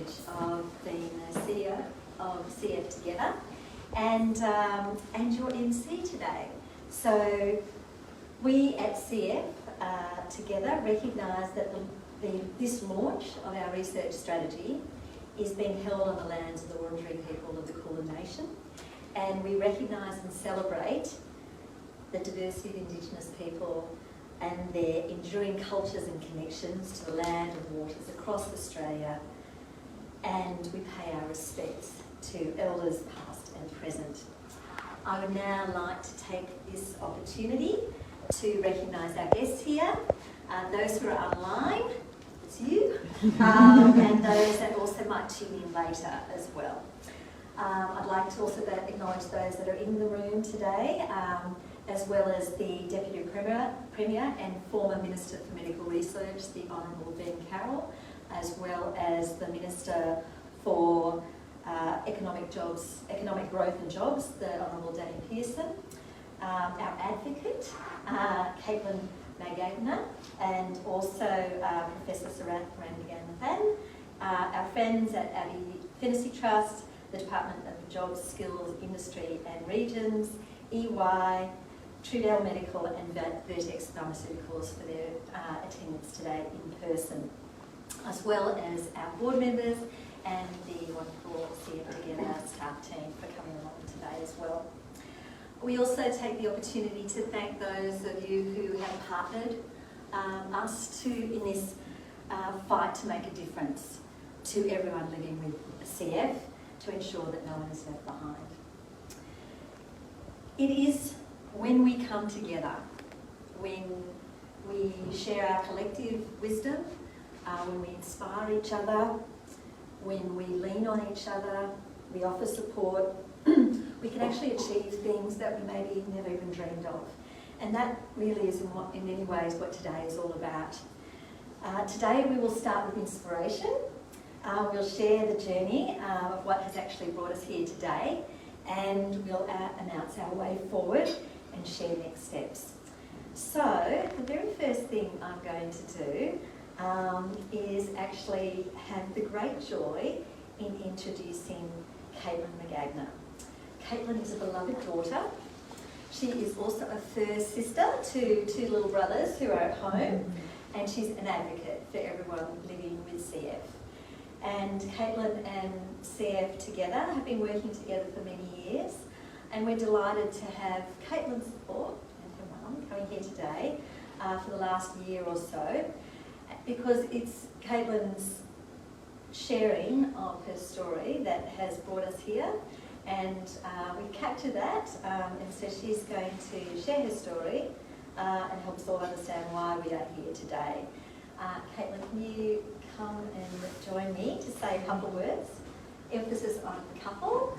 privilege of being the CEO of CF Together and your MC today. So we at CF Together recognise that this launch of our research strategy is being held on the lands of the Wurundjeri people of the Kulin Nation, and we recognise and celebrate the diversity of Indigenous people and their enduring cultures and connections to the land and waters across Australia, and we pay our respects to elders past and present. I would now like to take this opportunity to recognise our guests here, those who are online, it's you, and those that also might tune in later as well. I'd like to also acknowledge those that are in the room today, as well as the Deputy Premier and former Minister for Medical Research, the Honorable Ben Carroll, as well as the Minister for Economic Growth and Jobs, the Honorable Danny Pearson, our advocate, Caitlin Magagna, and also Professor Sarat Ranganathan, our friends at Abbey Finnessy Trust, the Department of Jobs, Skills, Industry and Regions, EY, Trudell Medical and Vertex Pharmaceuticals for their attendance today in person, as well as our board members and the wonderful CF Together staff team for coming along today as well. We also take the opportunity to thank those of you who have partnered us in this fight to make a difference to everyone living with CF, to ensure that no one is left behind. It is when we come together, when we share our collective wisdom, when we inspire each other, when we lean on each other, we offer support, we can actually achieve things that we maybe never even dreamed of. And that really is in many ways what today is all about. Today we will start with inspiration. We'll share the journey of what has actually brought us here today, and we'll announce our way forward and share next steps. So the very first thing I'm going to do is actually have the great joy in introducing Caitlin Magagna. Caitlin is a beloved daughter. She is also a first sister to two little brothers who are at home, and she's an advocate for everyone living with CF. And Caitlin and CF Together have been working together for many years, and we're delighted to have Caitlin's support and her mum coming here today for the last year or so, because it's Caitlin's sharing of her story that has brought us here, and we've captured that, and so she's going to share her story and help us all understand why we are here today. Caitlin, can you come and join me to say a couple words? Emphasis on couple.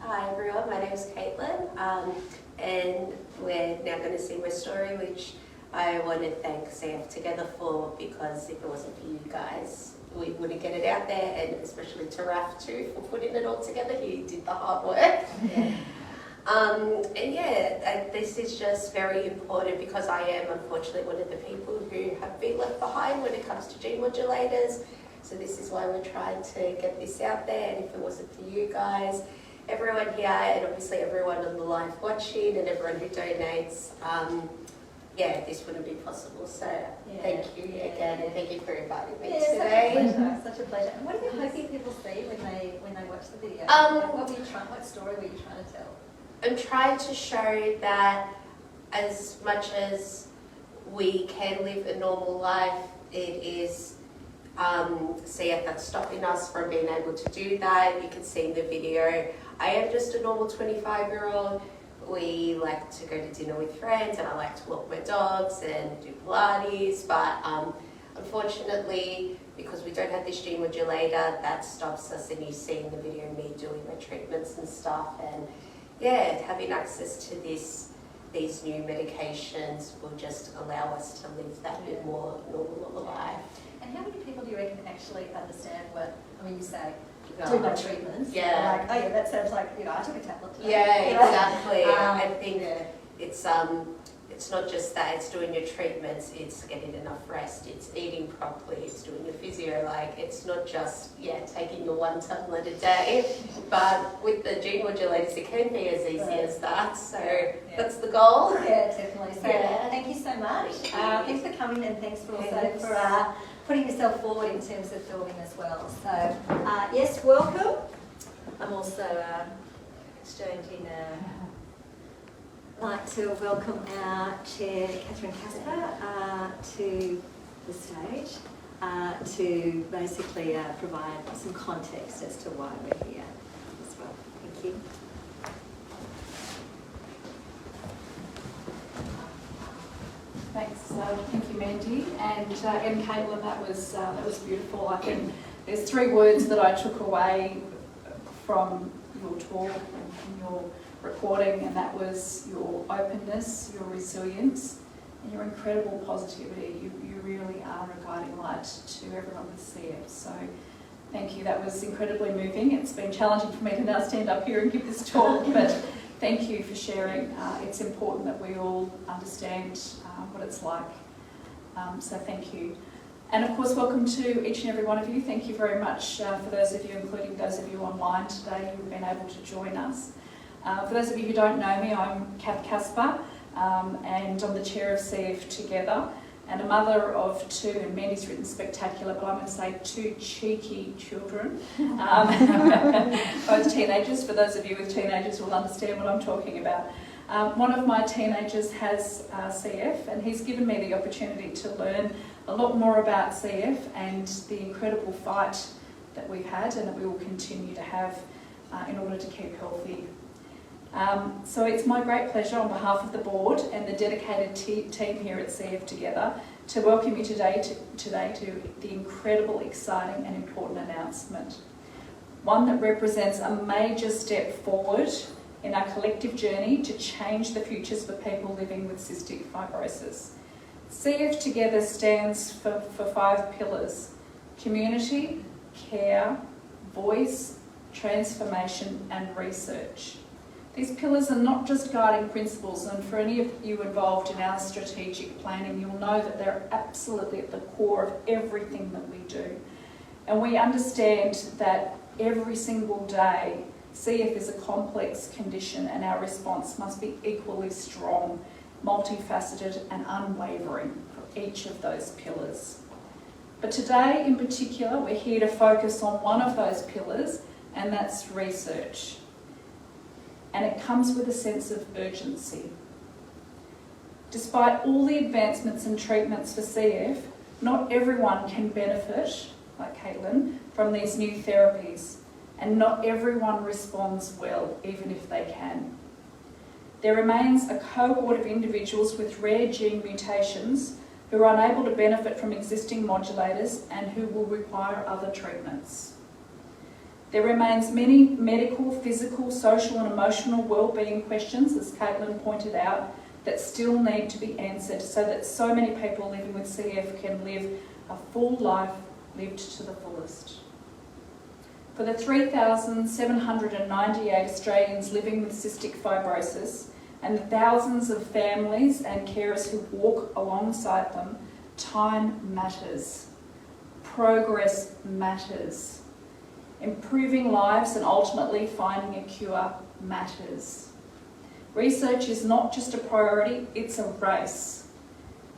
Hi everyone, my name is Caitlin, and we're now going to see my story, which I want to thank CF Together for, because if it wasn't for you guys, we wouldn't get it out there, and especially to Raf too for putting it all together. He did the hard work. Yeah. And yeah, this is just very important because I am unfortunately one of the people who have been left behind when it comes to gene modulators. So this is why we're trying to get this out there, and if it wasn't for you guys, everyone here, and obviously everyone on the live watching and everyone who donates, yeah, this wouldn't be possible. So thank you again, and thank you for inviting me today. Such a pleasure. And what are you hoping people see when they watch the video? What story were you trying to tell? I'm trying to show that as much as we can live a normal life, it is CF that's stopping us from being able to do that. You can see in the video, I am just a normal 25-year-old. We like to go to dinner with friends, and I like to walk my dogs and do Pilates, but unfortunately, because we don't have this gene modulator, that stops us, and you see in the video me doing my treatments and stuff, and yeah, having access to these new medications will just allow us to live that bit more normal of a life. And how many people do you reckon actually understand what, I mean, you say, do my treatments? Yeah. Like, oh yeah, that sounds like, I took a tablet today. Yeah, exactly. I think it's it's not just that, it's doing your treatments, it's getting enough rest, it's eating properly, it's doing your physio. Like, it's not just, taking your 1 tablet a day, but with the gene modulators, it can be as easy as that. So that's the goal. Yeah, definitely. So thank you so much. Thanks for coming, and thanks for also for putting yourself forward in terms of filming as well. So yes, welcome. I'm also exchanging like to welcome our Chair, Catherine Casper, to the stage to basically provide some context as to why we're here as well. Thank you. Thanks, thank you, Mandy, and Caitlin. That was beautiful. I think there's 3 words that I took away from your talk and from your recording, and that was your openness, your resilience, and your incredible positivity. You really are a guiding light to everyone with CF. So thank you. That was incredibly moving. It's been challenging for me to now stand up here and give this talk, but thank you for sharing. It's important that we all understand what it's like. So thank you. And of course, welcome to each and every one of you. Thank you very much for those of you, including those of you online today who've been able to join us. For those of you who don't know me, I'm Kath Casper, and I'm the chair of CF Together, and a mother of 2, and Mandy's written spectacular, but I'm going to say 2 cheeky children, both teenagers. For those of you with teenagers will understand what I'm talking about. One of my teenagers has CF, and he's given me the opportunity to learn a lot more about CF and the incredible fight that we've had and that we will continue to have in order to keep healthy. So it's my great pleasure on behalf of the board and the dedicated team here at CF Together to welcome you today to the incredible, exciting and important announcement. One that represents a major step forward in our collective journey to change the futures for people living with cystic fibrosis. CF Together stands for 5 pillars: community, care, voice, transformation and research. These pillars are not just guiding principles, and for any of you involved in our strategic planning, you'll know that they're absolutely at the core of everything that we do. And we understand that every single day, CF is a complex condition, and our response must be equally strong, multifaceted and unwavering for each of those pillars. But today in particular, we're here to focus on one of those pillars, and that's research. And it comes with a sense of urgency. Despite all the advancements and treatments for CF, not everyone can benefit, like Caitlin, from these new therapies, and not everyone responds well, even if they can. There remains a cohort of individuals with rare gene mutations who are unable to benefit from existing modulators and who will require other treatments. There remains many medical, physical, social and emotional wellbeing questions, as Caitlin pointed out, that still need to be answered so that so many people living with CF can live a full life lived to the fullest. For the 3,798 Australians living with cystic fibrosis and the thousands of families and carers who walk alongside them, time matters. Progress matters. Improving lives and ultimately finding a cure matters. Research is not just a priority, it's a race.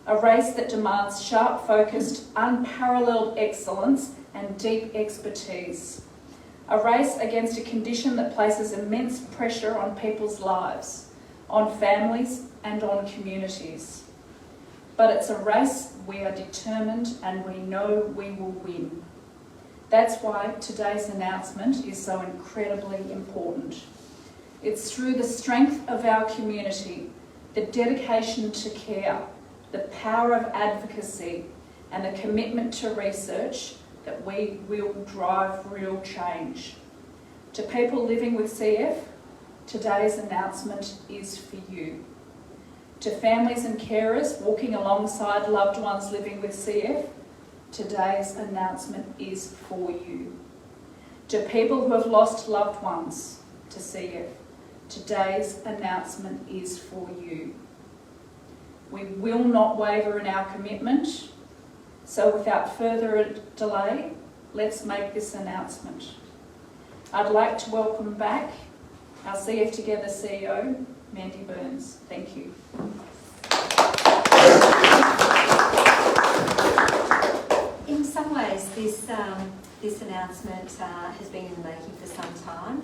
A race that demands sharp, focused, unparalleled excellence and deep expertise. A race against a condition that places immense pressure on people's lives, on families and on communities. But it's a race we are determined and we know we will win. That's why today's announcement is so incredibly important. It's through the strength of our community, the dedication to care, the power of advocacy and the commitment to research that we will drive real change. To people living with CF, today's announcement is for you. To families and carers walking alongside loved ones living with CF, today's announcement is for you. To people who have lost loved ones to CF, today's announcement is for you. We will not waver in our commitment. So without further delay, let's make this announcement. I'd like to welcome back our CF Together CEO, Mandy Burns. Thank you. In some ways, this announcement has been in the making for some time.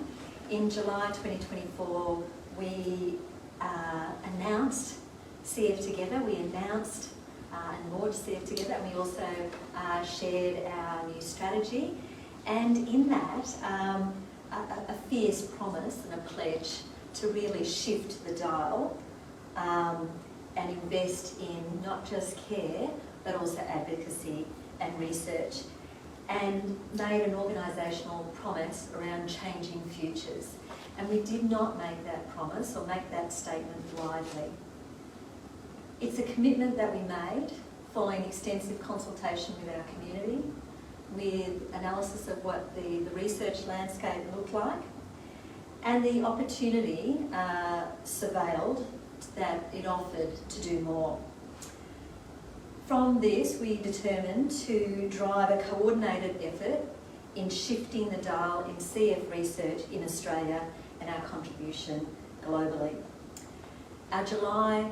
In July 2024, we announced CF Together. We announced and launched CF Together, and we also shared our new strategy. And in that, a fierce promise and a pledge to really shift the dial and invest in not just care, but also advocacy and research, and made an organisational promise around changing futures. And we did not make that promise or make that statement blithely. It's a commitment that we made following extensive consultation with our community, with analysis of what the research landscape looked like, and the opportunity surveilled that it offered to do more. From this, we determined to drive a coordinated effort in shifting the dial in CF research in Australia and our contribution globally. Our July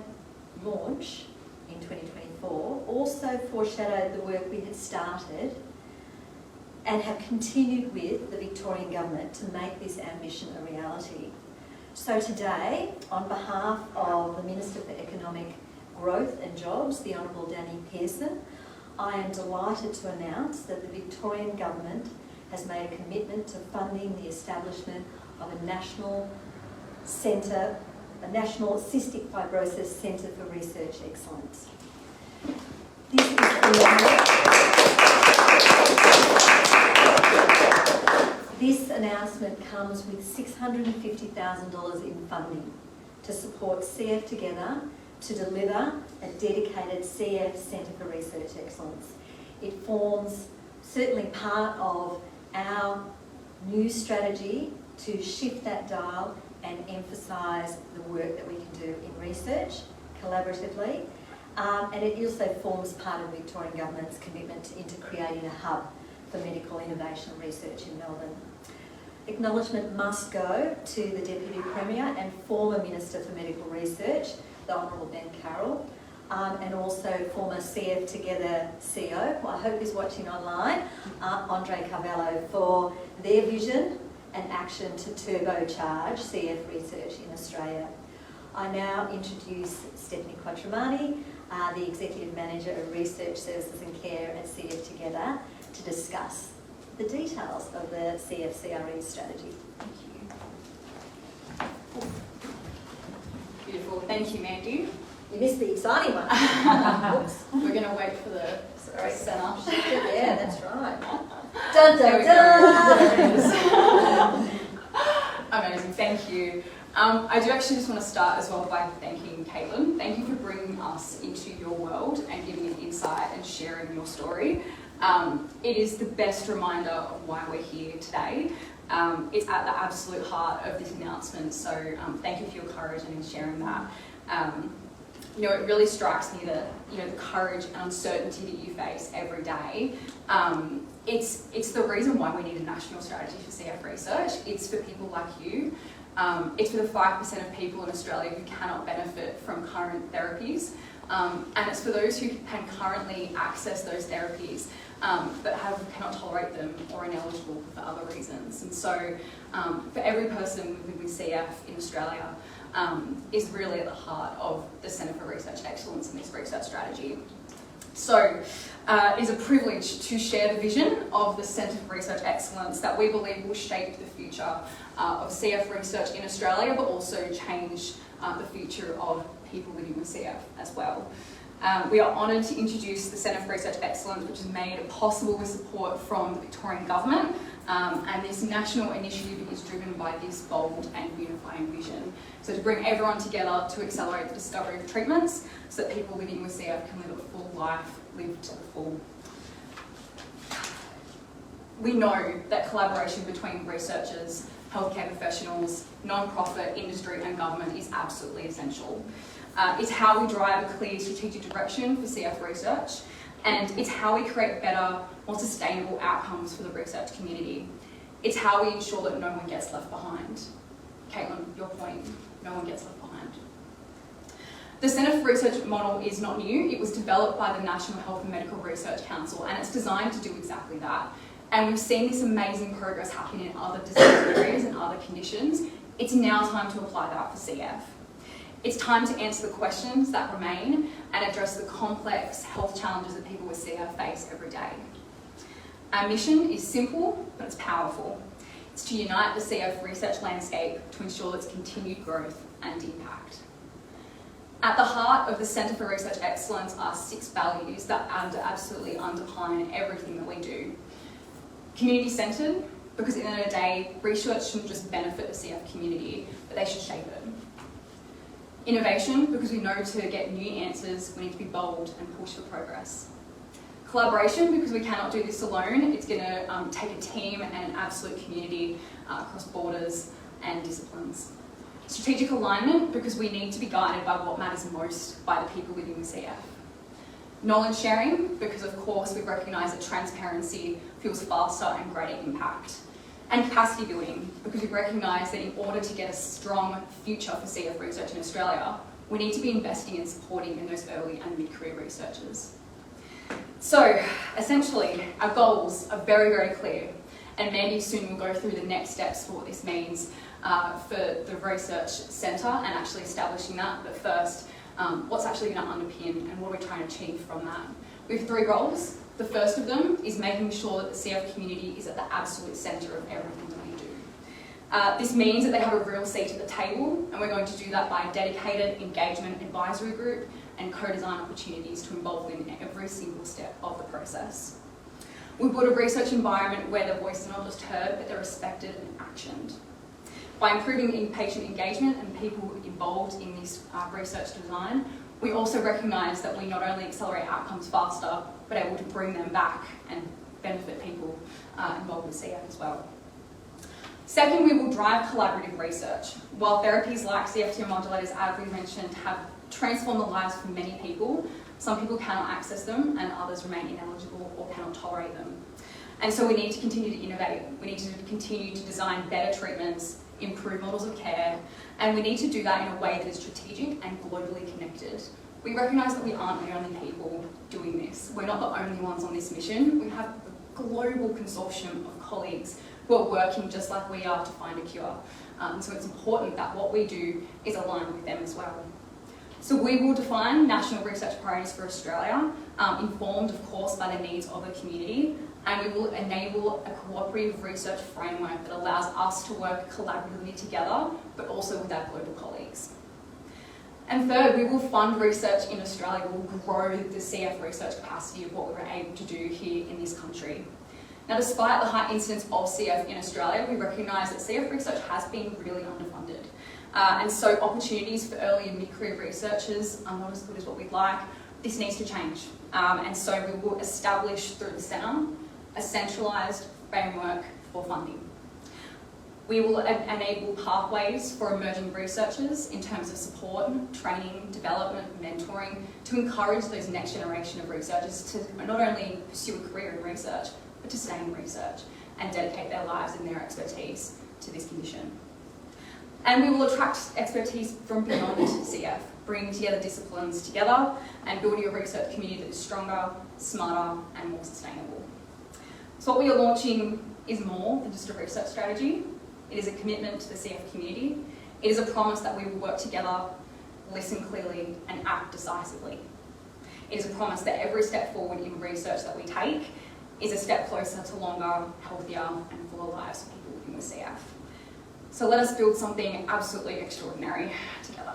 launch in 2024 also foreshadowed the work we had started and have continued with the Victorian Government to make this ambition a reality. So today, on behalf of the Minister for Economic Growth and Jobs, the Honorable Danny Pearson, I am delighted to announce that the Victorian Government has made a commitment to funding the establishment of a national Cystic Fibrosis Centre for Research Excellence. This announcement comes with $650,000 in funding to support CF Together to deliver a dedicated CF Centre for Research Excellence. It forms certainly part of our new strategy to shift that dial and emphasise the work that we can do in research collaboratively. And it also forms part of the Victorian Government's commitment into creating a hub for medical innovation and research in Melbourne. Acknowledgement must go to the Deputy Premier and former Minister for Medical Research, the Honorable Ben Carroll, and also former CF Together CEO, who I hope is watching online, Andre Carvalho, for their vision and action to turbocharge CF research in Australia. I now introduce Stephanie Quattromani, the Executive Manager of Research Services and Care at CF Together, to discuss the details of the CF CRE strategy. Thank you. Beautiful. Thank you, Mandy. You missed the exciting one. Oops. We're going to wait for the centre. Yeah, that's right. Dun, dun, dun. Amazing. Thank you. I do actually just want to start as well by thanking Caitlin. Thank you for bringing us into your world and giving an insight and sharing your story. It is the best reminder of why we're here today. It's at the absolute heart of this announcement, so thank you for your courage and in sharing that. It really strikes me that, the courage and uncertainty that you face every day, it's the reason why we need a national strategy for CF research. It's for people like you. It's for the 5% of people in Australia who cannot benefit from current therapies. And it's for those who can currently access those therapies but cannot tolerate them or are ineligible for other reasons. And so for every person living with CF in Australia is really at the heart of the Centre for Research Excellence and this research strategy. So it is a privilege to share the vision of the Centre for Research Excellence that we believe will shape the future of CF research in Australia, but also change the future of people living with CF as well. We are honoured to introduce the Centre for Research Excellence, which is made possible with support from the Victorian Government, and this national initiative is driven by this bold and unifying vision. So to bring everyone together to accelerate the discovery of treatments so that people living with CF can live a full life, live to the full. We know that collaboration between researchers, healthcare professionals, non-profit, industry and government is absolutely essential. It's how we drive a clear strategic direction for CF research, and it's how we create better, more sustainable outcomes for the research community. It's how we ensure that no one gets left behind. Caitlin, your point, no one gets left behind. The Centre for Research model is not new. It was developed by the National Health and Medical Research Council, and it's designed to do exactly that. And we've seen this amazing progress happen in other disease areas and other conditions. It's now time to apply that for CF. It's time to answer the questions that remain and address the complex health challenges that people with CF face every day. Our mission is simple, but it's powerful. It's to unite the CF research landscape to ensure its continued growth and impact. At the heart of the Centre for Research Excellence are 6 values that absolutely underpin everything that we do. Community-centred, because at the end of the day, research shouldn't just benefit the CF community, but they should shape it. Innovation, because we know to get new answers, we need to be bold and push for progress. Collaboration, because we cannot do this alone. It's going to take a team and an absolute community across borders and disciplines. Strategic alignment, because we need to be guided by what matters most by the people within the CF. Knowledge sharing, because of course we recognise that transparency fuels faster and greater impact. And capacity building, because we recognise that in order to get a strong future for CF research in Australia, we need to be investing and supporting in those early and mid-career researchers. So, essentially, our goals are very, very clear, and Mandy soon will go through the next steps for what this means for the Research Centre and actually establishing that. But first, what's actually going to underpin and what are we trying to achieve from that? We have 3 goals. The first of them is making sure that the CF community is at the absolute centre of everything that we do. This means that they have a real seat at the table, and we're going to do that by a dedicated engagement advisory group and co-design opportunities to involve them in every single step of the process. We build a research environment where their voices are not just heard, but they're respected and actioned. By improving in-patient engagement and people involved in this research design, we also recognise that we not only accelerate outcomes faster, but able to bring them back and benefit people involved with CF as well. Second, we will drive collaborative research. While therapies like CFTR modulators, as we mentioned, have transformed the lives for many people, some people cannot access them and others remain ineligible or cannot tolerate them. And so we need to continue to innovate. We need to continue to design better treatments, improve models of care, and we need to do that in a way that is strategic and globally connected. We recognise that we aren't the only people doing this. We're not the only ones on this mission. We have a global consortium of colleagues who are working just like we are to find a cure. So it's important that what we do is aligned with them as well. So we will define national research priorities for Australia, informed of course by the needs of the community, and we will enable a cooperative research framework that allows us to work collaboratively together, but also with our global colleagues. And third, we will fund research in Australia. We will grow the CF research capacity of what we were able to do here in this country. Now, despite the high incidence of CF in Australia, we recognise that CF research has been really underfunded. And so opportunities for early and mid-career researchers are not as good as what we'd like. This needs to change. And so we will establish through the Centre a centralised framework for funding. We will enable pathways for emerging researchers in terms of support, training, development, mentoring, to encourage those next generation of researchers to not only pursue a career in research, but to stay in research and dedicate their lives and their expertise to this condition. And we will attract expertise from beyond CF, bringing together disciplines together and building a research community that is stronger, smarter, and more sustainable. So what we are launching is more than just a research strategy. It is a commitment to the CF community. It is a promise that we will work together, listen clearly, and act decisively. It is a promise that every step forward in research that we take is a step closer to longer, healthier, and fuller lives for people living with CF. So let us build something absolutely extraordinary together.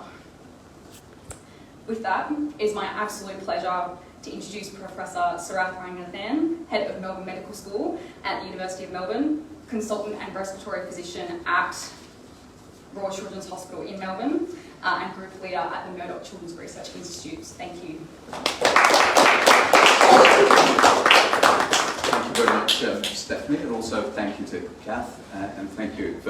With that, it is my absolute pleasure to introduce Professor Sarath Ranganathan, Head of Melbourne Medical School at the University of Melbourne, Consultant and Respiratory Physician at Royal Children's Hospital in Melbourne, and Group Leader at the Murdoch Children's Research Institutes. Thank you. Thank you very much, Stephanie, and also thank you to Kath, and thank you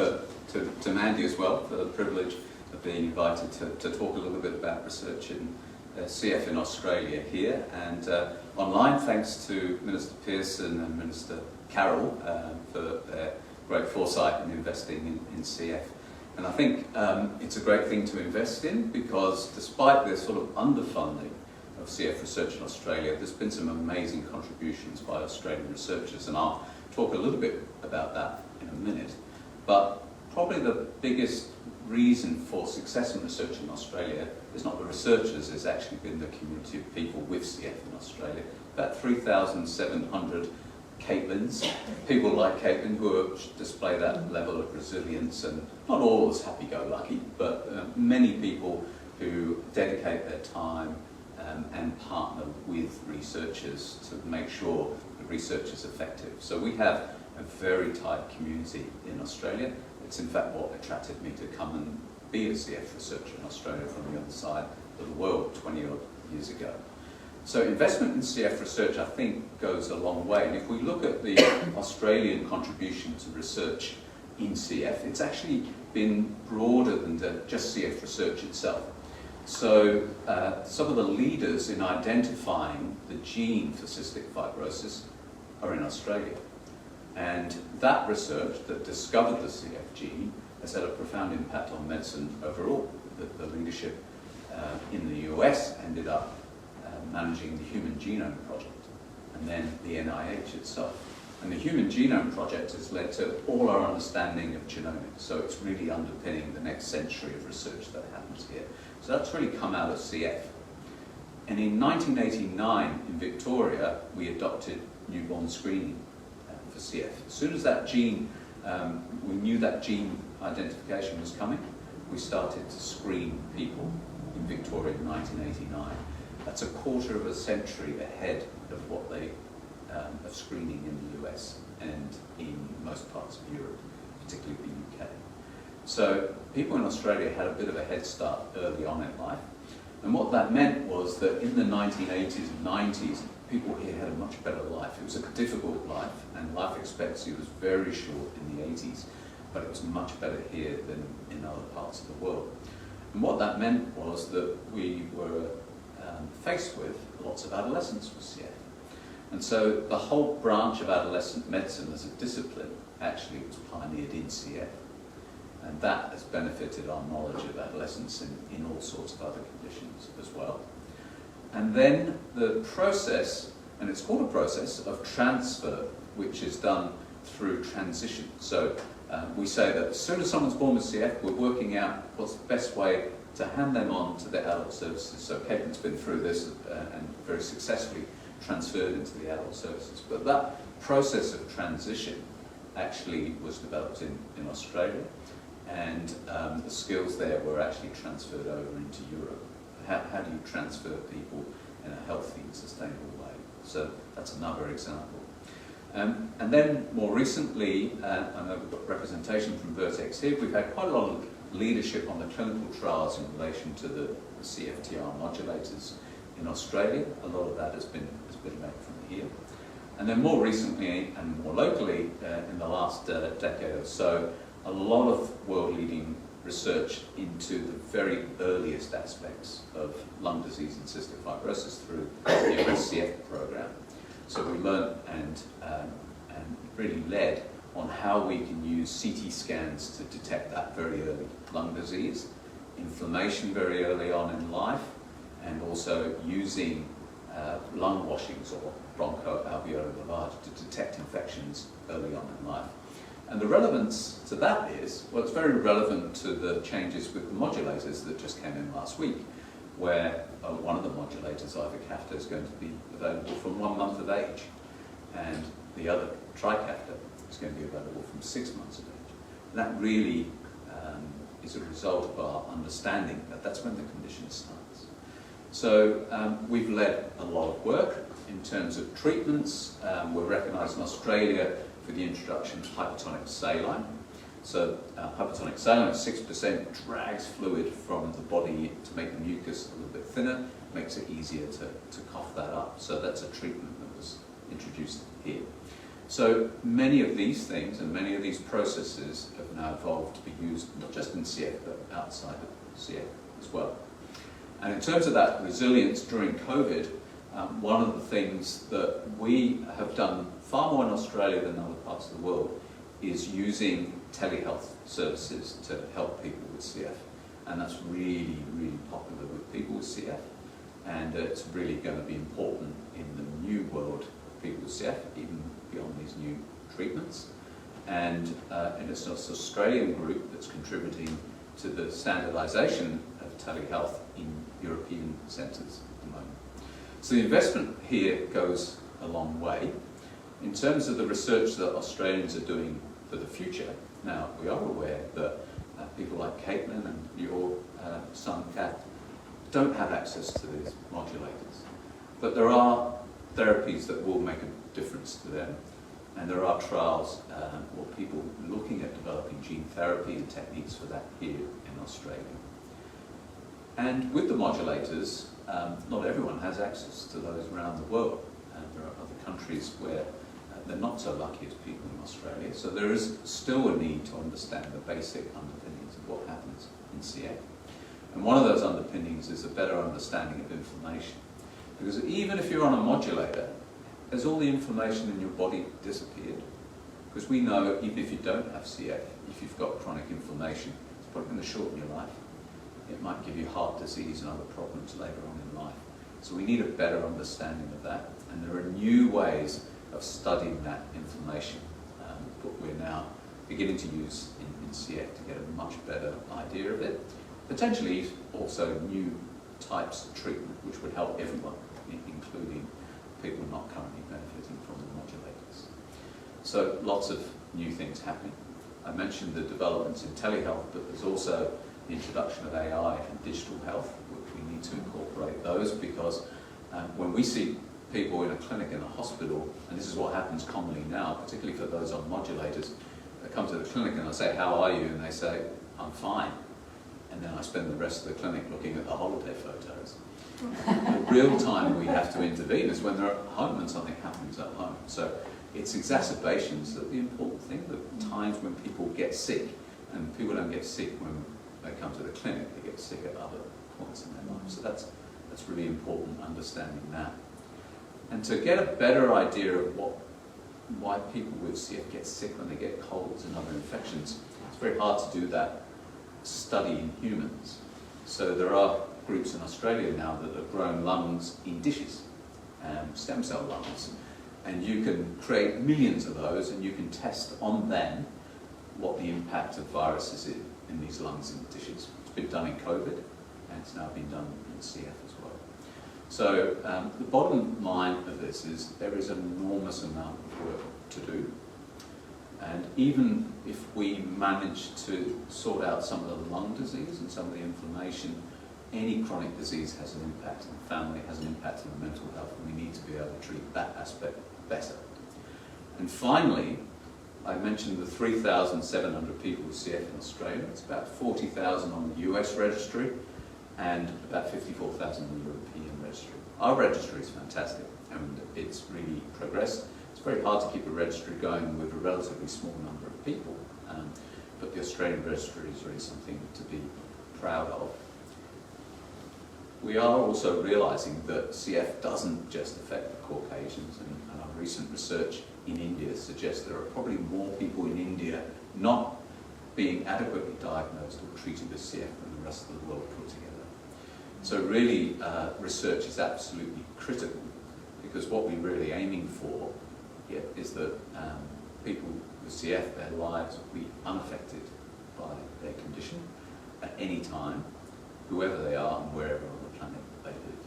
to Mandy as well for the privilege of being invited to talk a little bit about research in CF in Australia here, and online thanks to Minister Pearson and Minister Carroll for their great foresight in investing in CF. And I think it's a great thing to invest in, because despite the sort of underfunding of CF research in Australia, there's been some amazing contributions by Australian researchers, and I'll talk a little bit about that in a minute. But probably the biggest reason for success in research in Australia is not the researchers, it's actually been the community of people with CF in Australia. About 3,700 Caitlins, people like Caitlin who display that level of resilience, and not always happy-go-lucky, but many people who dedicate their time and partner with researchers to make sure the research is effective. So we have a very tight community in Australia. It's in fact what attracted me to come and be a CF researcher in Australia from the other side of the world 20 odd years ago. So investment in CF research, I think, goes a long way. And if we look at the Australian contribution to research in CF, it's actually been broader than just CF research itself. So some of the leaders in identifying the gene for cystic fibrosis are in Australia. And that research that discovered the CF gene has had a profound impact on medicine overall. The leadership in the US ended up managing the Human Genome Project, and then the NIH itself. And the Human Genome Project has led to all our understanding of genomics, so it's really underpinning the next century of research that happens here. So that's really come out of CF. And in 1989, in Victoria, we adopted newborn screening for CF. As soon as that gene, we knew that gene identification was coming, we started to screen people in Victoria in 1989. That's a quarter of a century ahead of what they of screening in the US and in most parts of Europe, particularly the UK. So people in Australia had a bit of a head start early on in life. And what that meant was that in the 1980s and 90s, people here had a much better life. It was a difficult life, and life expectancy was very short in the 80s, but it was much better here than in other parts of the world. And what that meant was that we were faced with lots of adolescents with CF. And so the whole branch of adolescent medicine as a discipline actually was pioneered in CF. And that has benefited our knowledge of adolescents in all sorts of other conditions as well. And then the process, and it's called a process of transfer, which is done through transition. So we say that as soon as someone's born with CF, we're working out what's the best way to hand them on to the adult services. So Caitlin's been through this and very successfully transferred into the adult services. But that process of transition actually was developed in Australia, and the skills there were actually transferred over into Europe. How do you transfer people in a healthy and sustainable way? So that's another example. And then more recently, I know we've got representation from Vertex here, we've had quite a lot of leadership on the clinical trials in relation to the CFTR modulators in Australia. A lot of that has been made from here. And then more recently and more locally, in the last decade or so, a lot of world-leading research into the very earliest aspects of lung disease and cystic fibrosis through the CF program. So we learned and really led on how we can use CT scans to detect that very early lung disease, inflammation very early on in life, and also using lung washings or bronchoalveolar lavage to detect infections early on in life. And the relevance to that is, well, it's very relevant to the changes with the modulators that just came in last week, where one of the modulators, ivacaftor, is going to be available from 1 month of age, and the other, tricaftor, is going to be available from 6 months of age. And that really is a result of our understanding that that's when the condition starts. So we've led a lot of work in terms of treatments. We're recognised in Australia for the introduction of hypertonic saline. So hypertonic saline at 6% drags fluid from the body to make the mucus a little bit thinner, makes it easier to cough that up. So that's a treatment that was introduced here. So many of these things and many of these processes have now evolved to be used not just in CF but outside CF as well. And in terms of that resilience during COVID, one of the things that we have done far more in Australia than other parts of the world is using telehealth services to help people with CF. And that's really, really popular with people with CF. And it's really going to be important in the new world of people with CF, even beyond these new treatments. And it's an Australian group that's contributing to the standardisation of telehealth in European centres at the moment. So the investment here goes a long way. In terms of the research that Australians are doing for the future, now we are aware that people like Caitlin and your son Kath don't have access to these modulators. But there are therapies that will make a difference to them. And there are trials or people looking at developing gene therapy and techniques for that here in Australia. And with the modulators, not everyone has access to those around the world. There are other countries where they're not so lucky as people in Australia. So there is still a need to understand the basic underpinnings of what happens in CF. And one of those underpinnings is a better understanding of inflammation. Because even if you're on a modulator, has all the inflammation in your body disappeared? Because we know even if you don't have CF, if you've got chronic inflammation, it's probably going to shorten your life. It might give you heart disease and other problems later on in life. So we need a better understanding of that. And there are new ways of studying that inflammation that we're now beginning to use in CF to get a much better idea of it. Potentially also new types of treatment which would help everyone, including people not currently benefiting from the modulators. So lots of new things happening. I mentioned the developments in telehealth, but there's also the introduction of AI and digital health, which we need to incorporate those because when we see people in a clinic in a hospital, and this is what happens commonly now, particularly for those on modulators, they come to the clinic and I say, how are you? And they say, I'm fine. And then I spend the rest of the clinic looking at the holiday photos. The real time we have to intervene is when they're at home and something happens at home. So it's exacerbations that are the important thing, the times when people get sick, and people don't get sick when they come to the clinic, they get sick at other points in their life. So that's really important, understanding that. And to get a better idea of why people with CF get sick when they get colds and other infections, it's very hard to do that study in humans. So there are groups in Australia now that have grown lungs in dishes, stem cell lungs, and you can create millions of those and you can test on them what the impact of viruses is in these lungs in dishes. It's been done in COVID and it's now been done in CF as well. So the bottom line of this is there is an enormous amount of work to do. And even if we manage to sort out some of the lung disease and some of the inflammation, any chronic disease has an impact on the family, has an impact on the mental health, and we need to be able to treat that aspect better. And finally, I mentioned the 3,700 people with CF in Australia. It's about 40,000 on the US registry and about 54,000 on the European registry. Our registry is fantastic and it's really progressed. It's very hard to keep a registry going with a relatively small number of people, but the Australian registry is really something to be proud of. We are also realising that CF doesn't just affect the Caucasians, and our recent research in India suggests there are probably more people in India not being adequately diagnosed or treated with CF than the rest of the world put together. So really, research is absolutely critical, because what we're really aiming for here is that people with CF, their lives will be unaffected by their condition at any time, whoever they are and wherever on the planet they live.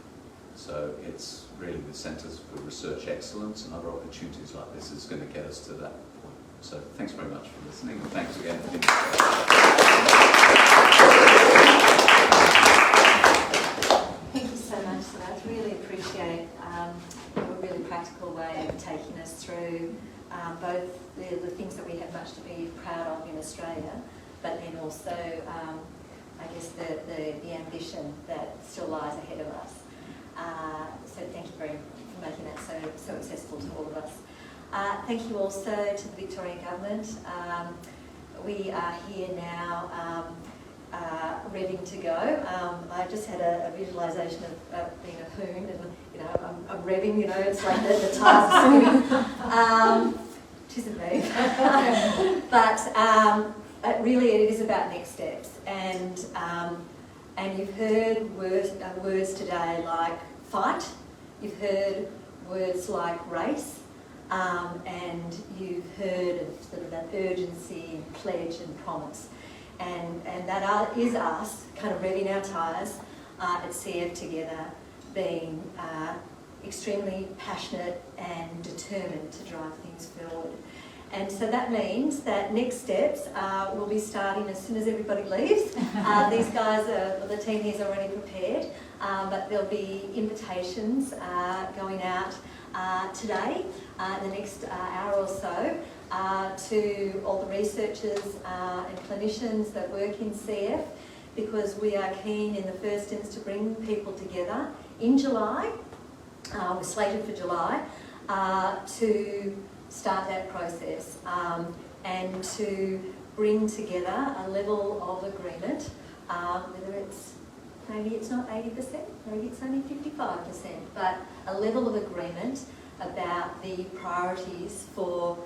So it's really the Centres for Research Excellence and other opportunities like this is going to get us to that point. So thanks very much for listening, and thanks again for being Thank you so much for that. Really appreciate a really practical way of taking us through both the things that we have much to be proud of in Australia, but then also I guess the ambition that still lies ahead of us. So thank you for making that so accessible to all of us. Thank you also to the Victorian Government. We are here now revving to go. I just had a visualisation of being a hoon, and I'm revving. It's like the tires are spinning. Which isn't me, but really it is about next steps. And you've heard words today like fight. You've heard words like race. And you've heard of sort of that urgency, pledge and promise. And that is us kind of revving our tyres at CF together, being extremely passionate and determined to drive things forward. And so that means that next steps will be starting as soon as everybody leaves. These guys, the team here is already prepared, but there'll be invitations going out today, in the next hour or so, to all the researchers and clinicians that work in CF, because we are keen in the first instance to bring people together in July. We're slated for July to start that process and to bring together a level of agreement, whether maybe it's not 80%, maybe it's only 55%, but a level of agreement about the priorities for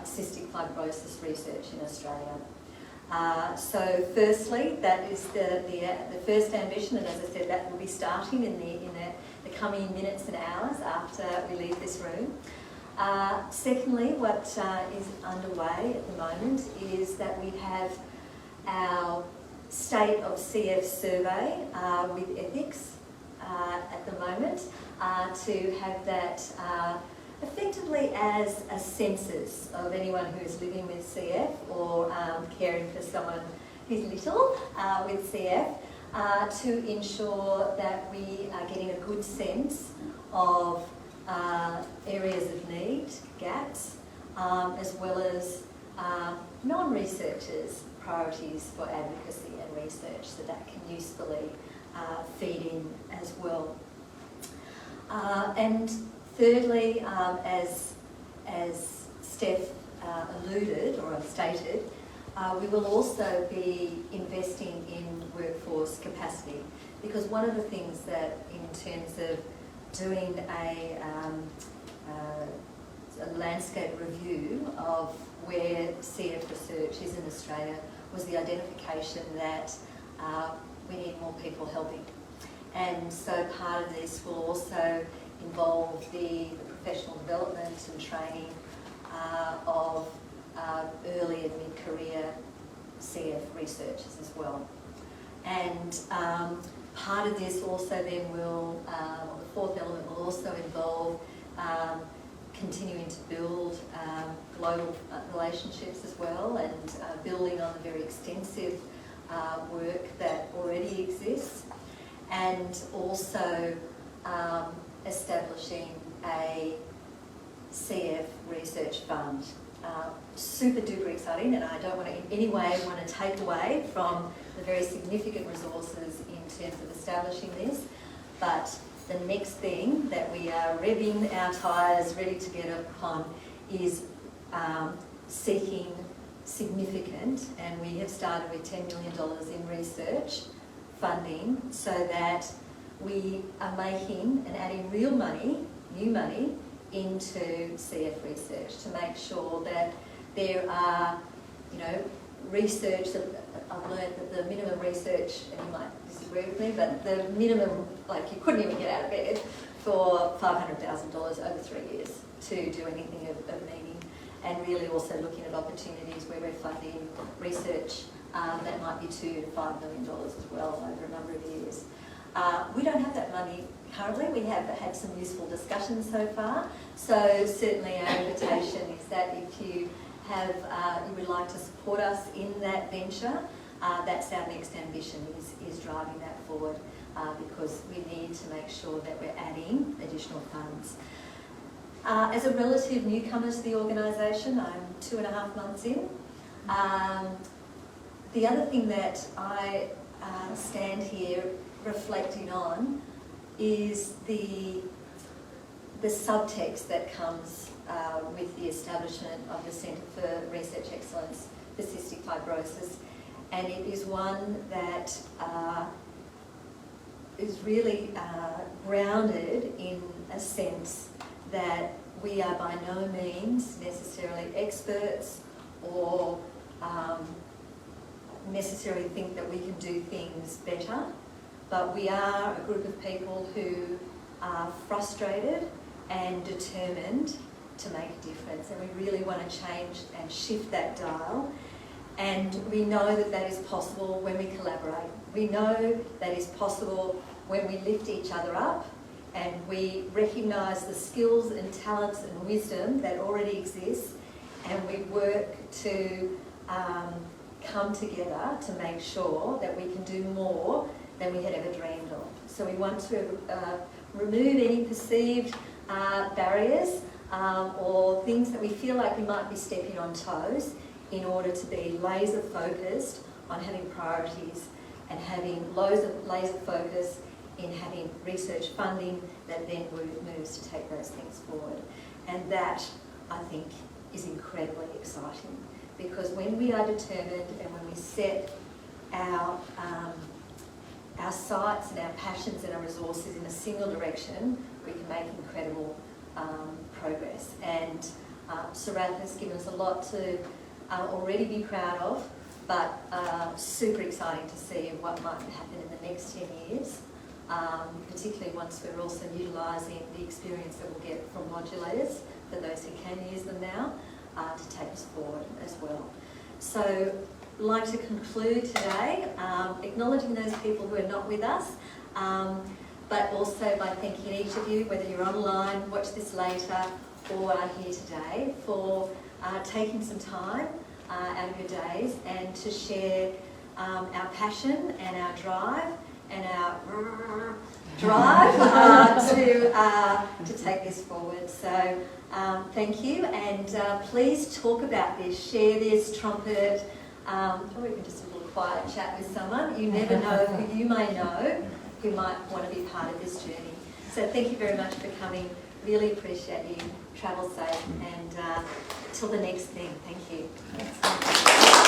cystic fibrosis research in Australia. So firstly, that is the first ambition, and as I said, that will be starting in the coming minutes and hours after we leave this room. Secondly, what is underway at the moment is that we have our State of CF survey with ethics at the moment, to have that effectively as a census of anyone who is living with CF or caring for someone who's little with CF, to ensure that we are getting a good sense of areas of need, gaps, as well as non-researchers' priorities for advocacy and research, so that can usefully feed in as well. And thirdly, as Steph alluded or stated, we will also be investing in workforce capacity, because one of the things that, in terms of doing a landscape review of where CF research is in Australia, was the identification that we need more people helping. And so part of this will also involve the professional development and training of early and mid-career CF researchers as well. And part of this also then will, the fourth element will also involve continuing to build global relationships as well, and building on the very extensive work that already exists, and also establishing a CF research fund. Super duper exciting, and I don't want to in any way want to take away from the very significant resources in terms of establishing this, but the next thing that we are revving our tyres ready to get upon is seeking significant, and we have started with $10 million in research funding, so that we are making and adding real money, new money, into CF research to make sure that there are, research that I've learned that the minimum research, and you might disagree with me, but the minimum, you couldn't even get out of bed for $500,000 over 3 years to do anything of meaning, and really also looking at opportunities where we're funding research that might be $2 to $5 million as well over a number of years. We don't have that money currently. We have had some useful discussions so far. So certainly our invitation is that if you have, you would like to support us in that venture, that's our next ambition, is driving that forward, because we need to make sure that we're adding additional funds. As a relative newcomer to the organisation, I'm 2.5 months in. The other thing that I stand here reflecting on is the subtext that comes with the establishment of the Centre for Research Excellence for Cystic Fibrosis, and it is one that is really grounded in a sense that we are by no means necessarily experts or necessarily think that we can do things better, but we are a group of people who are frustrated and determined to make a difference, and we really want to change and shift that dial. And we know that that is possible when we collaborate. We know that is possible when we lift each other up and we recognise the skills and talents and wisdom that already exists, and we work to come together to make sure that we can do more than we had ever dreamed of. So we want to remove any perceived barriers or things that we feel like we might be stepping on toes, in order to be laser focused on having priorities and having laser focus in having research funding that then moves to take those things forward. And that, I think, is incredibly exciting, because when we are determined and when we set our sights and our passions and our resources in a single direction, we can make incredible progress. And Sarath has given us a lot to already be proud of, but super exciting to see what might happen in the next 10 years, particularly once we're also utilising the experience that we'll get from modulators, for those who can use them now, to take us forward as well. So I'd like to conclude today acknowledging those people who are not with us, but also by thanking each of you, whether you're online, watch this later, or are here today, for taking some time out of your days and to share our passion and our drive to take this forward. So thank you, and please talk about this, share this, trumpet, or even just a little quiet chat with someone. You never know who you may know who might want to be part of this journey. So thank you very much for coming. Really appreciate you. Travel safe, and till the next thing. Thank you.